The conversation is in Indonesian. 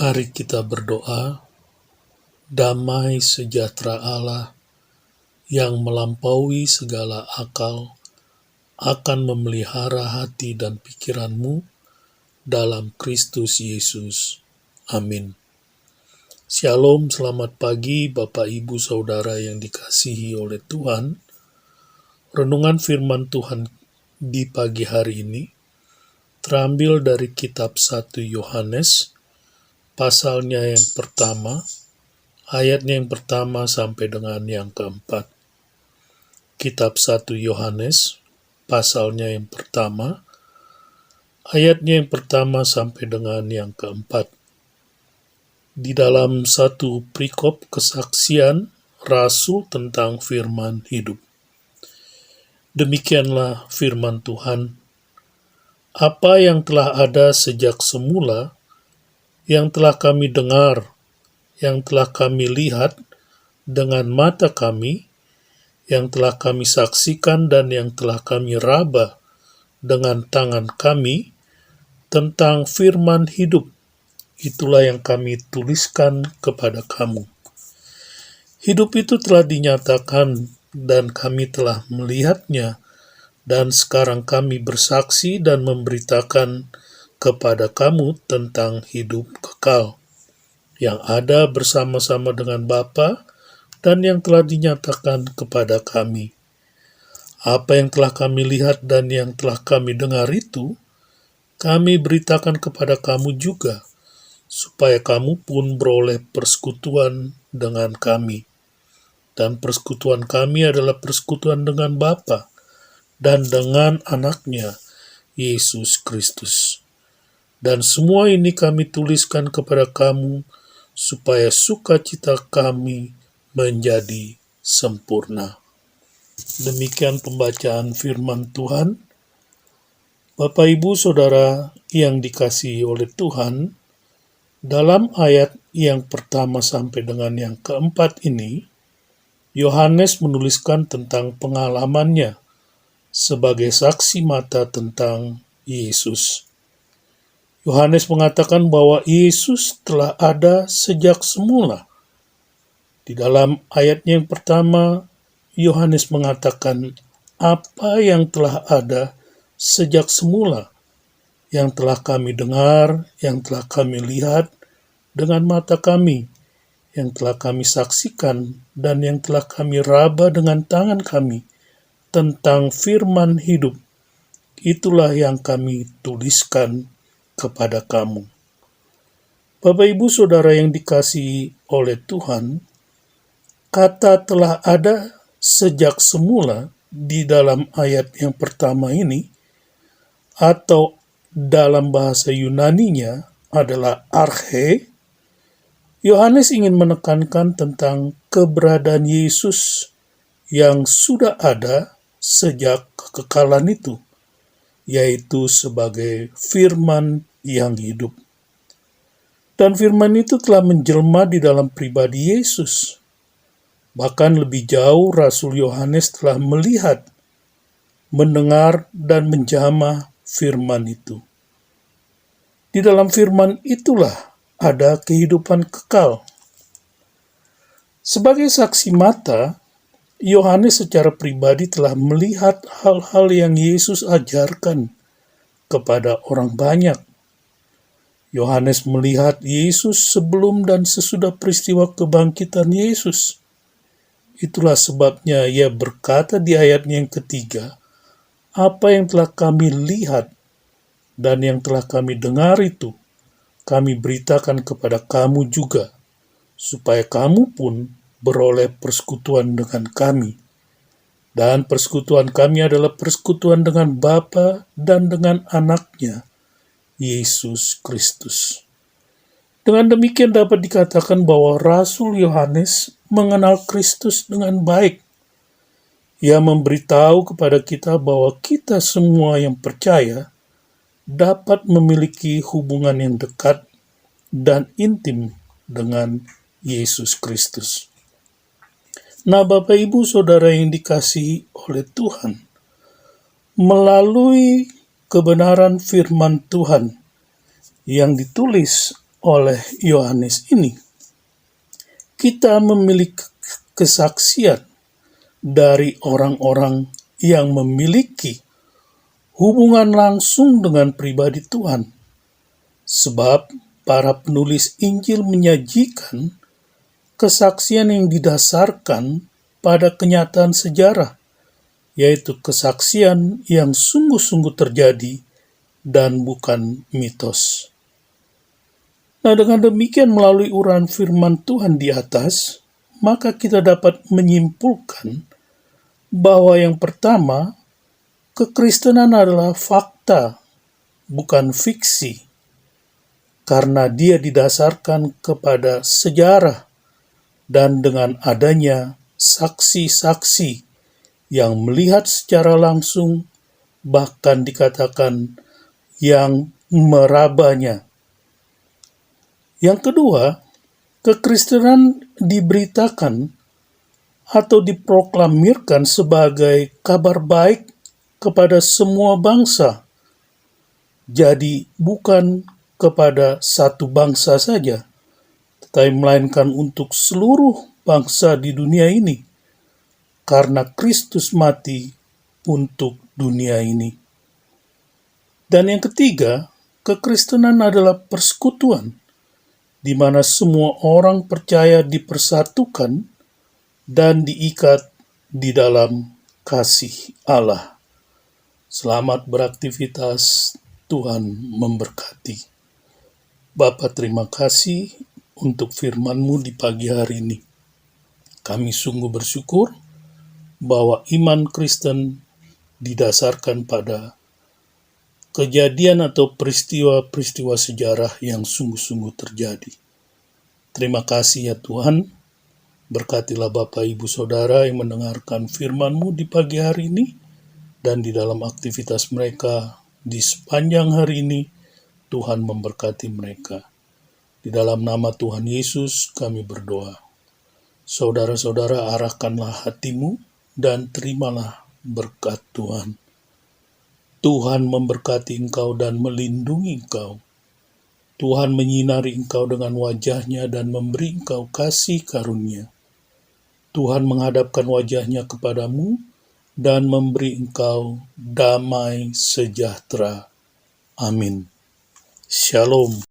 Mari kita berdoa. Damai sejahtera Allah yang melampaui segala akal akan memelihara hati dan pikiranmu dalam Kristus Yesus. Amin. Shalom, selamat pagi Bapak Ibu Saudara yang dikasihi oleh Tuhan. Renungan firman Tuhan di pagi hari ini terambil dari kitab 1 Yohanes, pasalnya yang pertama, ayatnya yang pertama sampai dengan yang keempat. Kitab 1 Yohanes, pasalnya yang pertama, ayatnya yang pertama sampai dengan yang keempat. Di dalam satu perikop kesaksian Rasul tentang firman hidup. Demikianlah firman Tuhan. Apa yang telah ada sejak semula, yang telah kami dengar, yang telah kami lihat dengan mata kami, yang telah kami saksikan dan yang telah kami raba dengan tangan kami tentang firman hidup, itulah yang kami tuliskan kepada kamu. Hidup itu telah dinyatakan dan kami telah melihatnya, dan sekarang kami bersaksi dan memberitakan kepada kamu tentang hidup kekal yang ada bersama-sama dengan Bapa dan yang telah dinyatakan kepada kami. Apa yang telah kami lihat dan yang telah kami dengar itu, kami beritakan kepada kamu juga, supaya kamu pun beroleh persekutuan dengan kami. Dan persekutuan kami adalah persekutuan dengan Bapa dan dengan anaknya, Yesus Kristus. Dan semua ini kami tuliskan kepada kamu, supaya sukacita kami menjadi sempurna. Demikian pembacaan firman Tuhan. Bapak Ibu Saudara yang dikasihi oleh Tuhan, dalam ayat yang pertama sampai dengan yang keempat ini, Yohanes menuliskan tentang pengalamannya sebagai saksi mata tentang Yesus. Yohanes mengatakan bahwa Yesus telah ada sejak semula. Di dalam ayatnya yang pertama, Yohanes mengatakan apa yang telah ada sejak semula, yang telah kami dengar, yang telah kami lihat dengan mata kami, yang telah kami saksikan, dan yang telah kami raba dengan tangan kami tentang firman hidup. Itulah yang kami tuliskan kepada kamu. Bapak Ibu Saudara yang dikasihi oleh Tuhan, kata telah ada sejak semula di dalam ayat yang pertama ini, atau dalam bahasa Yunaninya adalah arche. Yohanes ingin menekankan tentang keberadaan Yesus yang sudah ada sejak kekekalan itu, yaitu sebagai firman yang hidup. Dan firman itu telah menjelma di dalam pribadi Yesus. Bahkan lebih jauh, Rasul Yohanes telah melihat, mendengar, dan menjamah firman itu. Di dalam firman itulah ada kehidupan kekal. Sebagai saksi mata, Yohanes secara pribadi telah melihat hal-hal yang Yesus ajarkan kepada orang banyak. Yohanes melihat Yesus sebelum dan sesudah peristiwa kebangkitan Yesus. Itulah sebabnya ia berkata di ayatnya yang ketiga, apa yang telah kami lihat dan yang telah kami dengar itu, kami beritakan kepada kamu juga, supaya kamu pun beroleh persekutuan dengan kami. Dan persekutuan kami adalah persekutuan dengan Bapa dan dengan anaknya, Yesus Kristus. Dengan demikian dapat dikatakan bahwa Rasul Yohanes mengenal Kristus dengan baik. Ia memberitahu kepada kita bahwa kita semua yang percaya dapat memiliki hubungan yang dekat dan intim dengan Yesus Kristus. Nah, Bapak Ibu Saudara yang dikasihi oleh Tuhan, melalui kebenaran firman Tuhan yang ditulis oleh Yohanes ini, kita memiliki kesaksian dari orang-orang yang memiliki hubungan langsung dengan pribadi Tuhan. Sebab para penulis Injil menyajikan kesaksian yang didasarkan pada kenyataan sejarah, yaitu kesaksian yang sungguh-sungguh terjadi dan bukan mitos. Nah, dengan demikian melalui uraian firman Tuhan di atas, maka kita dapat menyimpulkan bahwa yang pertama, kekristenan adalah fakta, bukan fiksi, karena dia didasarkan kepada sejarah dan dengan adanya saksi-saksi yang melihat secara langsung, bahkan dikatakan yang merabanya. Yang kedua, kekristenan diberitakan atau diproklamirkan sebagai kabar baik kepada semua bangsa. Jadi bukan kepada satu bangsa saja, tetapi melainkan untuk seluruh bangsa di dunia ini, karena Kristus mati untuk dunia ini. Dan yang ketiga, kekristenan adalah persekutuan, di mana semua orang percaya dipersatukan dan diikat di dalam kasih Allah. Selamat beraktivitas, Tuhan memberkati. Bapa, terima kasih untuk firman-Mu di pagi hari ini. Kami sungguh bersyukur bahwa iman Kristen didasarkan pada kejadian atau peristiwa-peristiwa sejarah yang sungguh-sungguh terjadi. Terima kasih ya Tuhan, berkatilah Bapak Ibu Saudara yang mendengarkan firman-Mu di pagi hari ini, dan di dalam aktivitas mereka di sepanjang hari ini, Tuhan memberkati mereka. Di dalam nama Tuhan Yesus kami berdoa. Saudara-saudara, arahkanlah hatimu dan terimalah berkat Tuhan. Tuhan memberkati engkau dan melindungi engkau. Tuhan menyinari engkau dengan wajah-Nya dan memberi engkau kasih karunia. Tuhan menghadapkan wajah-Nya kepadamu dan memberi engkau damai sejahtera. Amin. Shalom.